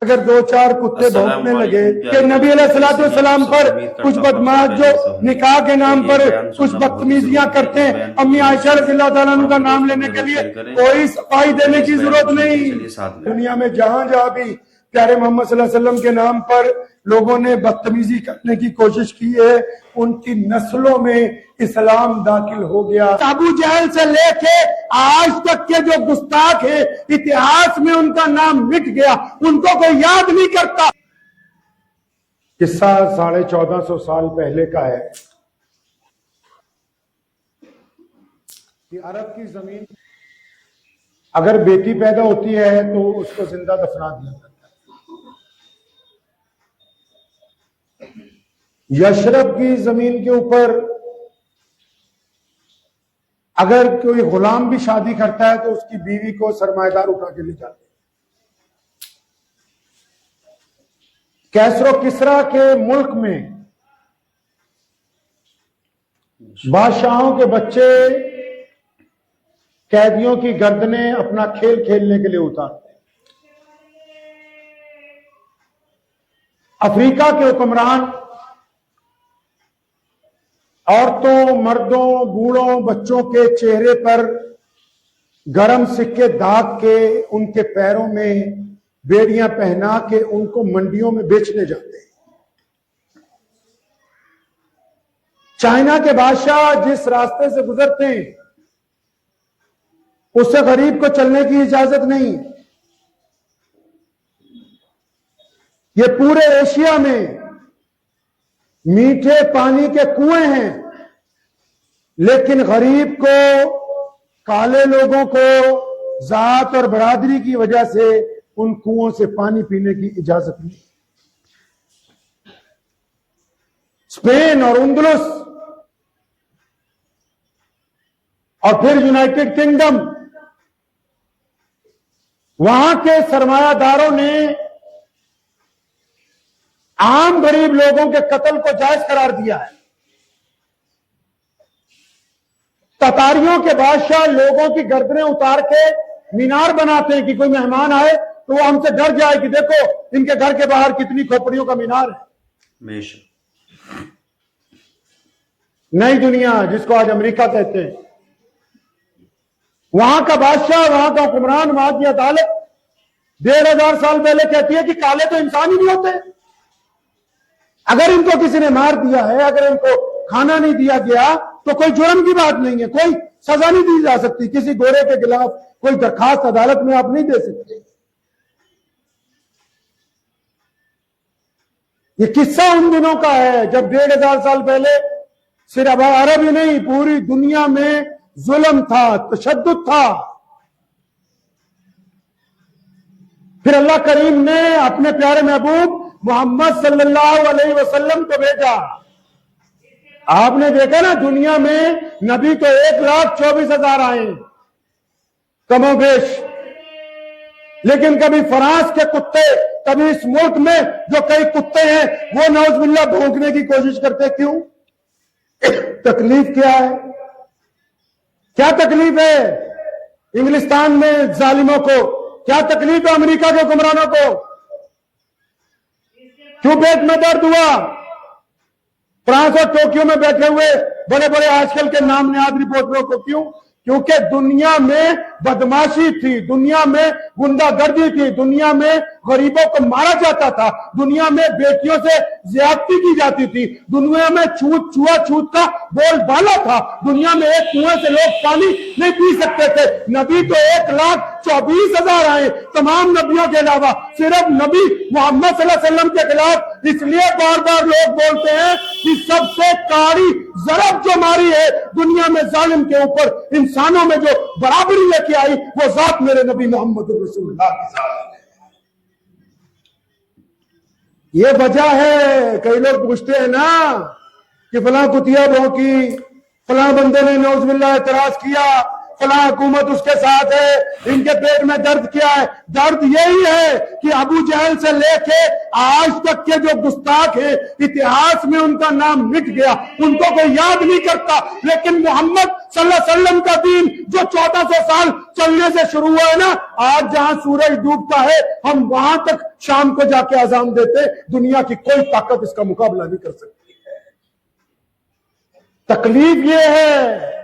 अगर दो चार कुत्ते भौंकने लगे कि नबी अलैहिस्सलाम पर कुछ बदमाश जो निकाह के नाम पर कुछ बदतमीजियां करते हैं, अम्मी आयशा रज़ियल्लाहु ताला अन्हा का नाम लेने के लिए कोई सफाई देने की जरूरत नहीं। दुनिया में जहां जहां भी प्यारे मोहम्मद सल्लल्लाहु अलैहि वसल्लम के नाम पर लोगों ने बदतमीजी करने की कोशिश की है, उनकी नस्लों में इस्लाम दाखिल हो गया। अबू जहल से लेके आज तक के जो गुस्ताख है, इतिहास में उनका नाम मिट गया, उनको कोई याद नहीं करता। किस्सा 1450 साल पहले का है कि अरब की जमीन अगर बेटी पैदा होती है तो उसको जिंदा दफना दिया जाता है। यशरब की जमीन के ऊपर अगर कोई गुलाम भी शादी करता है तो उसकी बीवी को सरमाएदार उठा के ले जाते हैं। कैसरो किसरा के मुल्क में बादशाहों के बच्चे कैदियों की गर्दनें अपना खेल खेलने के लिए उतारते हैं। अफ्रीका के हुक्मरान औरतों, मर्दों, बूढ़ों, बच्चों के चेहरे पर गरम सिक्के दाग के उनके पैरों में बेड़ियां पहना के उनको मंडियों में बेचने जाते हैं। चाइना के बादशाह जिस रास्ते से गुजरते हैं उससे गरीब को चलने की इजाजत नहीं। ये पूरे एशिया में मीठे पानी के कुएं हैं, लेकिन गरीब को, काले लोगों को जात और बरादरी की वजह से उन कुओं से पानी पीने की इजाजत नहीं। स्पेन और उंदलुस और फिर यूनाइटेड किंगडम, वहां के सरमायादारों ने आम गरीब लोगों के कत्ल को जायज करार दिया है। ततारियों के बादशाह लोगों की गर्दनें उतार के मीनार बनाते हैं कि कोई मेहमान आए तो वो हमसे डर जाए कि देखो इनके घर के बाहर कितनी खोपड़ियों का मीनार है। नई दुनिया जिसको आज अमेरिका कहते हैं, वहां का बादशाह, वहां का हुक्मरान, वहां की अदालत 1500 साल पहले कहती है कि काले तो इंसान ही नहीं होते। अगर इनको किसी ने मार दिया है, अगर इनको खाना नहीं दिया गया तो कोई जुर्म की बात नहीं है, कोई सजा नहीं दी जा सकती। किसी गोरे के खिलाफ कोई दरखास्त अदालत में आप नहीं दे सकते। ये किस्सा उन दिनों का है जब 1500 साल पहले सिर्फ अरब ही नहीं पूरी दुनिया में जुल्म था, तशद्दुद था। फिर अल्लाह करीम ने अपने प्यारे महबूब मोहम्मद सल्लल्लाहु अलैहि वसल्लम को भेजा। आपने देखा ना, दुनिया में नबी तो 1,24,000 आए कमोबेश, लेकिन कभी फ्रांस के कुत्ते, कभी इस मुल्क में जो कई कुत्ते हैं वो नौजुबिल्लाह भौंकने की कोशिश करते। क्यों? तकलीफ क्या है? क्या तकलीफ है इंग्लिस्तान में जालिमों को? क्या तकलीफ है अमेरिका के हुक्मरानों को? क्यों पेट में दर्द हुआ? फ्रांस और टोक्यो में बैठे हुए बड़े बड़े आजकल के नाम निहाद रिपोर्टरों को क्यों? क्योंकि दुनिया में बदमाशी थी, दुनिया में गुंडागर्दी थी, दुनिया में गरीबों को मारा जाता था, दुनिया में बेटियों से ज्यादती की जाती थी, दुनिया में छूत का बोलबाला था, दुनिया में एक कुएं से लोग पानी नहीं पी सकते थे। नबी तो 1,24,000 आए तमाम नबियों के अलावा, सिर्फ नबी मोहम्मद सल्लल्लाहु अलैहि वसल्लम के खिलाफ। इसलिए बार बार लोग बोलते हैं कि सबसे काड़ी जरब जो मारी है दुनिया में जालिम के ऊपर, इंसानों में जो बराबरी लेके आई, वो जात मेरे नबी मोहम्मद रसूलुल्लाह की जात है। ये वजह है। कई लोग पूछते हैं ना कि फलां कुतिया भौंकी, फलां बंदे ने नौजुबिल्लाह एतराज किया, फला हुकूमत उसके साथ है, इनके पेट में दर्द क्या है? दर्द यही है कि अबू जहल से लेके आज तक के जो गुस्ताख है, इतिहास में उनका नाम मिट गया, उनको कोई याद नहीं करता। लेकिन मोहम्मद सल्लल्लाहु अलैहि वसल्लम का दीन जो 1400 साल चलने से शुरू हुआ है ना, आज जहां सूरज डूबता है हम वहां तक शाम को जाके अजान देते, दुनिया की कोई ताकत इसका मुकाबला नहीं कर सकती। तकलीफ ये है,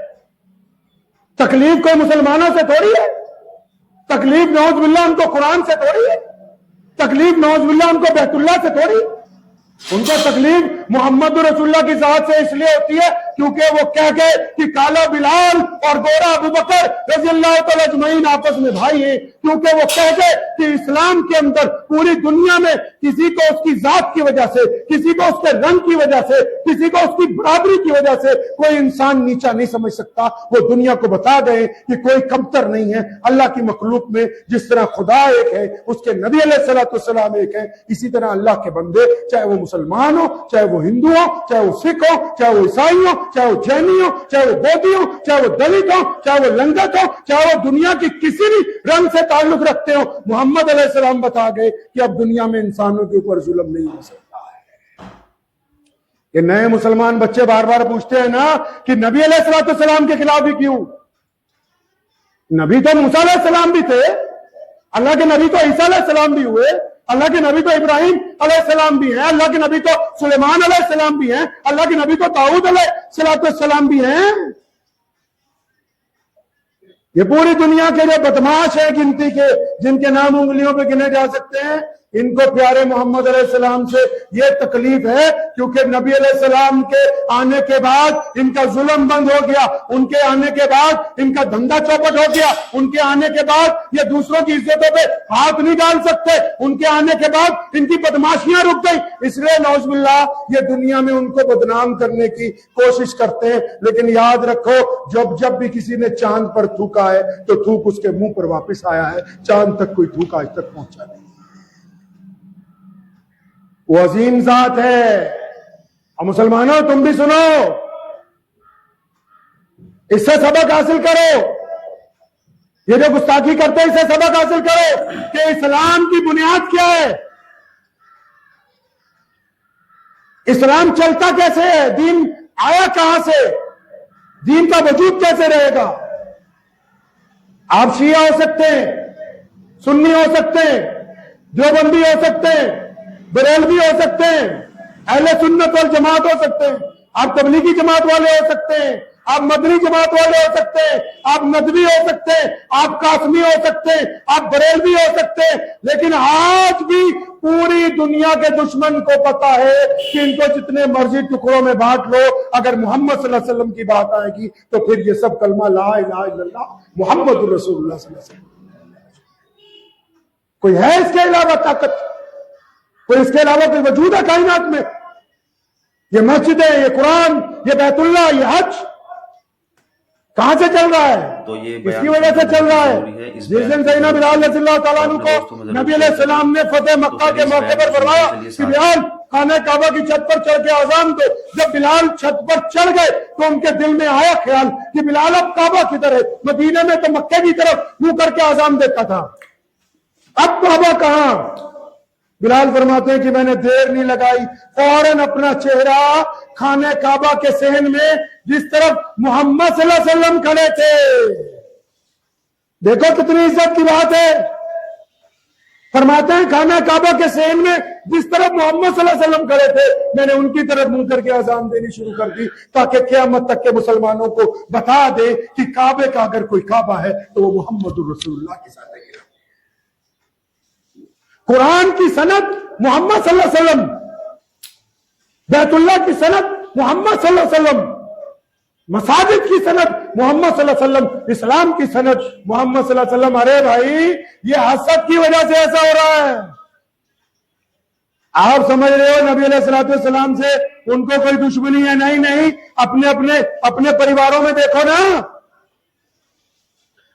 तकलीफ कोई मुसलमानों से थोड़ी है, तकलीफ नौजुबिल्लाह उनको कुरान से थोड़ी है, तकलीफ नौजुबिल्लाह उनको बैतुल्लाह से थोड़ी, उनको तकलीफ मोहम्मद रसूलुल्लाह की जात से इसलिए होती है क्योंकि वो कह गए कि काला बिलाल और गोरा अबू बकर रज़ियल्लाहु तआला अजमईन आपस में भाई हैं, क्योंकि वो कह गए कि इस्लाम के अंदर पूरी दुनिया में किसी को उसकी जात की वजह से, किसी को उसके रंग की वजह से, किसी को उसकी बराबरी की वजह से कोई इंसान नीचा नहीं समझ सकता। वो दुनिया को बता गए कि कोई कमतर नहीं है अल्लाह की मखलूक में। जिस तरह खुदा एक है, उसके नबी अलैहिस्सलाम एक है, इसी तरह अल्लाह के बंदे, चाहे वो मुसलमान हो, चाहे वो हिंदू हो, चाहे वो सिख हो, चाहे वो ईसाई हो, चाहे वो जैनी हो, चाहे वो बोधी हो, चाहे वो दलित हो, चाहे वो लंगट हो, चाहे वो दुनिया की किसी भी रंग से ताल्लुक रखते हो, मोहम्मद अलैहिस्सलाम बता गए कि अब दुनिया में इंसानों के ऊपर जुल्म नहीं हो सकता है। ये नए मुसलमान बच्चे बार बार पूछते हैं ना कि नबी अलैहिस्सलाम के खिलाफ भी क्यों? नबी तो मूसा अलैहिस्सलाम भी थे, अल्लाह के नबी तो ईसा अलैहिस्सलाम भी हुए, अल्लाह के नबी तो इब्राहिम अलैहिस्सलाम भी हैं, अल्लाह के नबी तो सुलेमान अलैहिस्सलाम भी हैं, अल्लाह के नबी तो दाऊद अलैहिस्सलाम भी हैं। ये पूरी दुनिया के जो बदमाश है गिनती के, जिनके नाम उंगलियों पे गिने जा सकते हैं, इनको प्यारे मोहम्मद अलैहिस्सलाम से ये तकलीफ है क्योंकि नबी अलैहिस्सलाम के आने के बाद इनका जुल्म बंद हो गया, उनके आने के बाद इनका धंधा चौपट हो गया, उनके आने के बाद ये दूसरों की इज्जतों पे हाथ नहीं डाल सकते, उनके आने के बाद इनकी बदमाशियां रुक गई। इसलिए नौजुबिल्लाह ये दुनिया में उनको बदनाम करने की कोशिश करते हैं। लेकिन याद रखो, जब भी किसी ने चांद पर थूका है तो थूक उसके मुंह पर वापस आया है, चांद तक कोई थूक आज तक पहुंचा नहीं। वो अजीम जात है। और मुसलमानों तुम भी सुनो, इससे सबक हासिल करो, ये जो गुस्ताखी करते हैं इससे सबक हासिल करो कि इस्लाम की बुनियाद क्या है, इस्लाम चलता कैसे है, दीन आया कहां से, दीन का वजूद कैसे रहेगा। आप शिया हो सकते हैं, सुन्नी हो सकते हैं, देवबंदी हो सकते हैं, बरेलवी हो सकते हैं, अहले सुन्नत वल जमात हो सकते हैं, आप तबलीगी जमात वाले हो सकते हैं, आप मदनी जमात वाले हो सकते हैं, आप नदवी हो सकते हैं, आप कासमी हो सकते हैं, आप बरेलवी हो सकते हैं। लेकिन आज भी पूरी दुनिया के दुश्मन को पता है कि इनको जितने मर्जी टुकड़ों में बांट लो, अगर मोहम्मद सल्लल्लाहु अलैहि वसल्लम की बात आएगी तो फिर ये सब कलमा ला इलाहा इल्लल्लाह मुहम्मदुर रसूलुल्लाह सल्लल्लाहु अलैहि वसल्लम। कोई है इसके अलावा ताकत, कोई इसके अलावा कोई वजूद है कायनात में? ये मस्जिद है, ये कुरान, ये बैतुल्लाह, ये हज कहां से चल रहा है? तो ये इसकी वजह से चल रहा है। जिस दिन सैयदना बिलाल रज़ियल्लाहु ताला अन्हु को नबी अलैहिस्सलाम ने फतेह मक्का के मौके पर फरमाया कि बिलाल खाने काबा की छत पर चढ़ के आजान दो। जब बिलाल छत पर चढ़ गए तो उनके दिल में आया ख्याल कि बिलाल अब काबा किधर है? मदीने में तो मक्के की तरफ मुंह करके आजान देता था, अब काबा कहां? बिलाल फरमाते हैं कि मैंने देर नहीं लगाई, फौरन अपना चेहरा खाने काबा के सहन में जिस तरफ मोहम्मद सल्लल्लाहु अलैहि वसल्लम खड़े थे, देखो कितनी इज्जत की बात है। फरमाते हैं खाना काबा के सहन में जिस तरफ मोहम्मद सल्लल्लाहु अलैहि वसल्लम खड़े थे, मैंने उनकी तरफ मुंह करके अजान देनी शुरू कर दी ताकि क़यामत तक के मुसलमानों को बता दे कि काबे का अगर कोई काबा है तो वो मोहम्मद रसूलुल्लाह के साथ है। कुरान की सनद मोहम्मद सल्लल्लाहु अलैहि वसल्लम, बैतुल्लाह की सनद मोहम्मद सल्लल्लाहु अलैहि वसल्लम, मसाजिद की सनद मोहम्मद सल्लल्लाहु अलैहि वसल्लम, इस्लाम की सनद मोहम्मद सल्लल्लाहु अलैहि वसल्लम। अरे भाई, ये हसद की वजह से ऐसा हो रहा है। आप समझ रहे हो नबी अलैहिस्सलाम से उनको कोई दुश्मनी है? नहीं नहीं, अपने परिवारों में देखो ना,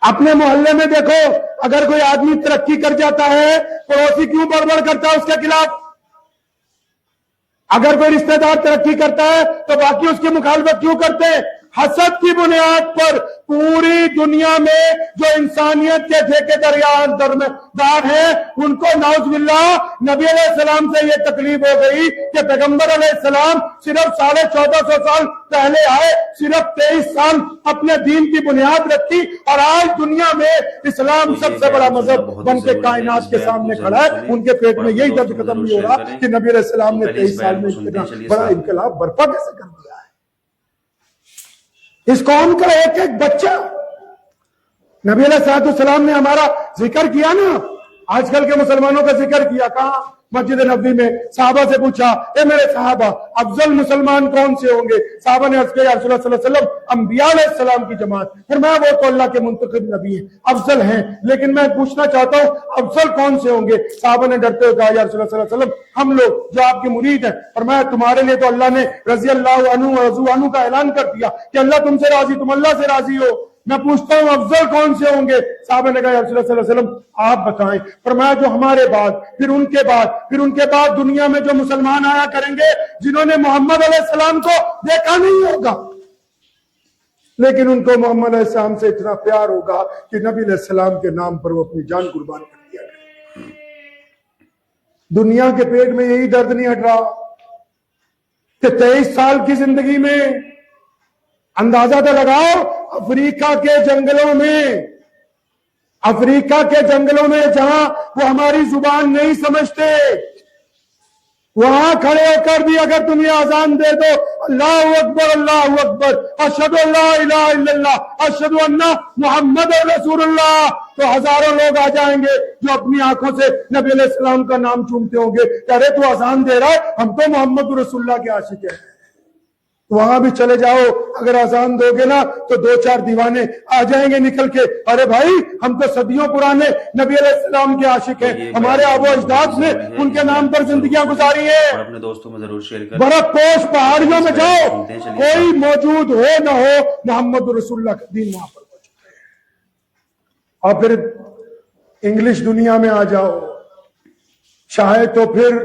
अपने मोहल्ले में देखो, अगर कोई आदमी तरक्की कर जाता है पड़ोसी क्यों बड़बड़ करता है उसके खिलाफ? अगर कोई रिश्तेदार तरक्की करता है तो बाकी उसकी मुखालफत क्यों करते हैं? हसद की बुनियाद पर पूरी दुनिया में जो इंसानियत के ठेकेदार हैं उनको नाउज़ुबिल्लाह नबी अलैहिस्सलाम से ये तकलीफ हो गई कि पैगंबर अलैहिस्सलाम सिर्फ 1450 साल पहले आए, सिर्फ 23 साल अपने दीन की बुनियाद रखी और आज दुनिया में इस्लाम सबसे बड़ा मजहब बन के कायनात के सामने खड़ा है। उनके पेट में यही दर्द खत्म नहीं हो रहा कि नबी अलैहिस्सलाम ने 23 साल में इतना बड़ा इनकलाब बर्पा कैसे कर दिया है। इस कौम का एक एक बच्चा, नबी अलैहिस्सलाम ने हमारा जिक्र किया ना, आजकल के मुसलमानों का जिक्र किया कहां? मस्जिद नबी में। साहबा से पूछा, ए मेरे साहबा, अफजल मुसलमान कौन से होंगे? साहबा ने अर्ज किया, या रसूलल्लाह सल्लल्लाहु अलैहि वसल्लम, अंबिया अलैहिस्सलाम की जमात। फिर मैं वो तो अल्लाह के मुंतखब नबी हैं, अफजल हैं, लेकिन मैं पूछना चाहता हूं अफजल कौन से होंगे? साहबा ने डरते हुए कहा, या रसूलल्लाह सल्लल्लाहु अलैहि वसल्लम, हम लोग जो आपके मुरीद हैं। और मैं तुम्हारे लिए तो अल्लाह ने रजी अल्लाह अन्हु व रज़ू अन्हु का ऐलान कर दिया कि अल्लाह तुमसे राजी, तुम अल्लाह से राजी हो। मैं पूछता हूं अफजल कौन से होंगे? साहबा ने कहा, या रसूलल्लाह सल्लल्लाहु अलैहि वसल्लम, आप बताएं। फरमाया, जो हमारे बाद, फिर उनके बाद दुनिया में जो मुसलमान आया करेंगे जिन्होंने मोहम्मद अलैहिस्सलाम को देखा नहीं होगा, लेकिन उनको मोहम्मद अलैहिस्सलाम से इतना प्यार होगा कि नबी अलैहिस्सलाम के नाम पर वो अपनी जान कुर्बान कर दिया करें। दुनिया के पेट में यही दर्द नहीं हट रहा कि 23 साल की जिंदगी में, अंदाजा तो लगाओ, अफ्रीका के जंगलों में जहां वो हमारी जुबान नहीं समझते, वहां खड़े होकर भी अगर तुम ये अजान दे दो, अल्लाहु अकबर, अशहदु अल्ला इलाहा इल्लल्लाह, अशहदु अन्ना मुहम्मदुर रसूलुल्लाह, तो हजारों लोग आ जाएंगे जो अपनी आंखों से नबी अलैहिस्सलाम का नाम चूमते होंगे। अरे तू अजान दे रहा है, हम तो मोहम्मद रसूलुल्लाह के आशिक हैं। वहां भी चले जाओ, अगर अजान दोगे ना तो 2-4 दीवाने आ जाएंगे निकल के, अरे भाई हम तो सदियों पुराने नबी अलैहिस्सलाम के आशिक हैं, हमारे आबो अजदाद ने उनके नाम पर जिंदगियां गुजारी है। और अपने दोस्तों में जरूर शेयर करें। बर्फ पोश पहाड़ियों में जाओ, कोई मौजूद हो न हो, मोहम्मद रसूलुल्लाह का दीन वहां पर मौजूद है। और फिर इंग्लिश दुनिया में आ जाओ, चाहे तो फिर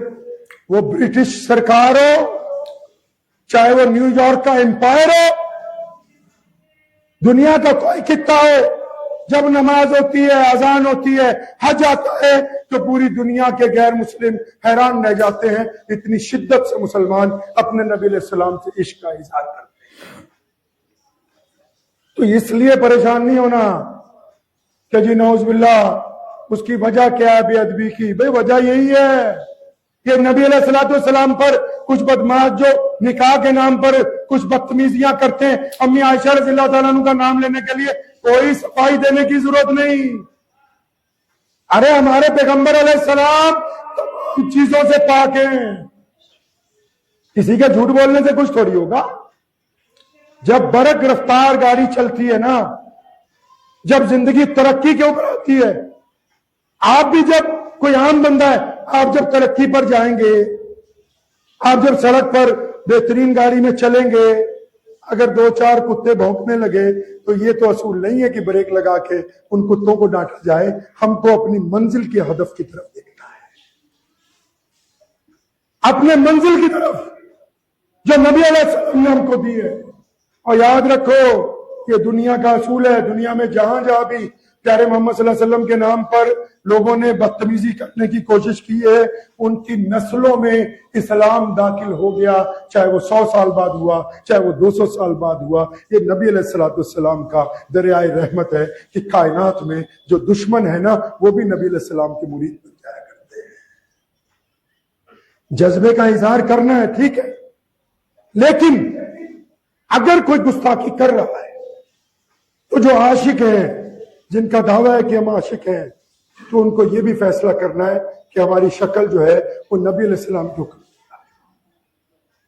वो ब्रिटिश सरकार हो, चाहे वो न्यूयॉर्क का एम्पायर हो, दुनिया का कोई खित्ता हो, जब नमाज होती है, अजान होती है, हज आता है, तो पूरी दुनिया के गैर मुस्लिम हैरान रह जाते हैं, इतनी शिद्दत से मुसलमान अपने नबी अलैहिस्सलाम से इश्क का इजहार करते हैं। तो इसलिए परेशान नहीं होना कि जी नौज़ुबिल्लाह उसकी वजह क्या है बेअदबी की। भाई वजह यही है कि नबी अलैहिस्सलाम पर कुछ बदमाश जो निकाह के नाम पर कुछ बदतमीजियां करते हैं, अम्मी आयशा रज़ियल्लाहु ताला अन्हा का नाम लेने के लिए कोई सफाई देने की जरूरत नहीं। अरे हमारे पैगंबर अलैहिस्सलाम तमाम चीजों से पाक हैं, किसी के झूठ बोलने से कुछ थोड़ी होगा। जब बरक रफ्तार गाड़ी चलती है ना, जब जिंदगी तरक्की के ऊपर आती है, आप भी जब कोई आम बंदा है, आप जब तरक्की पर जाएंगे, आप जब सड़क पर बेहतरीन गाड़ी में चलेंगे, अगर 2-4 कुत्ते भौंकने लगे तो ये तो असूल नहीं है कि ब्रेक लगा के उन कुत्तों को डांटा जाए। हमको अपनी मंजिल के हदफ की तरफ देखना है, अपने मंजिल की तरफ जो नबी अलैहिस्सलाम ने हमको दी है। और याद रखो, ये दुनिया का असूल है, दुनिया में जहां जहां भी प्यारे मोहम्मद सल्लल्लाहु अलैहि वसल्लम के नाम पर लोगों ने बदतमीजी करने की कोशिश की है, उनकी नस्लों में इस्लाम दाखिल हो गया, चाहे वो 100 साल बाद हुआ, चाहे वो 200 साल बाद हुआ। ये नबी अलैहिस्सलाम का दरियाए रहमत है कि कायनात में जो दुश्मन है ना, वो भी नबी अलैहिस्सलाम के मुरीद बन जाया करते हैं। जज्बे का इजहार करना है, ठीक है, लेकिन अगर कोई गुस्ताखी कर रहा है तो जो आशिक है, जिनका दावा है कि हम आशिक हैं, तो उनको ये भी फैसला करना है कि हमारी शक्ल जो है वो नबी अलैहिस्सलाम के हुक्म,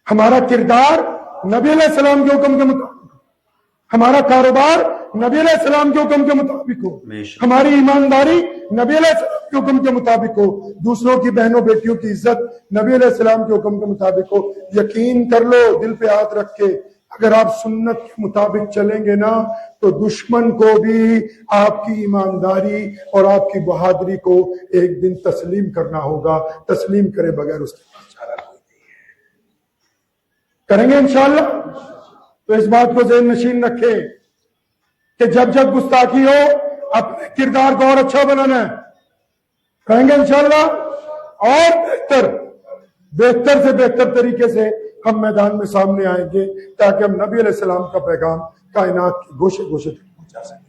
हमारा किरदार नबी अलैहिस्सलाम के हुक्म के मुताबिक, हमारा कारोबार नबी अलैहिस्सलाम के हुक्म के मुताबिक हो, हमारी ईमानदारी नबी अलैहिस्सलाम के हुक्म के मुताबिक हो, दूसरों की बहनों बेटियों की इज्जत नबी अलैहिस्सलाम के हुक्म के मुताबिक हो। यकीन कर लो दिल पे हाथ रख के, अगर आप सुन्नत के मुताबिक चलेंगे ना, तो दुश्मन को भी आपकी ईमानदारी और आपकी बहादुरी को एक दिन तस्लीम करना होगा। तस्लीम करे बगैर उसके पास चारा कोई नहीं है। करेंगे इंशाअल्लाह। तो इस बात को ज़हन नशीन रखें कि जब जब गुस्ताखी हो अपने किरदार को और अच्छा बनाना है। कहेंगे इंशाल्लाह और बेहतर से बेहतर तरीके से हम मैदान में सामने आएंगे ताकि हम नबी अलैहिस्सलाम का पैगाम कायनात की गोशे गोशे तक पहुंचा सकें।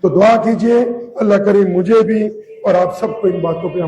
तो दुआ कीजिए अल्लाह करीम मुझे भी और आप सबको इन बातों पे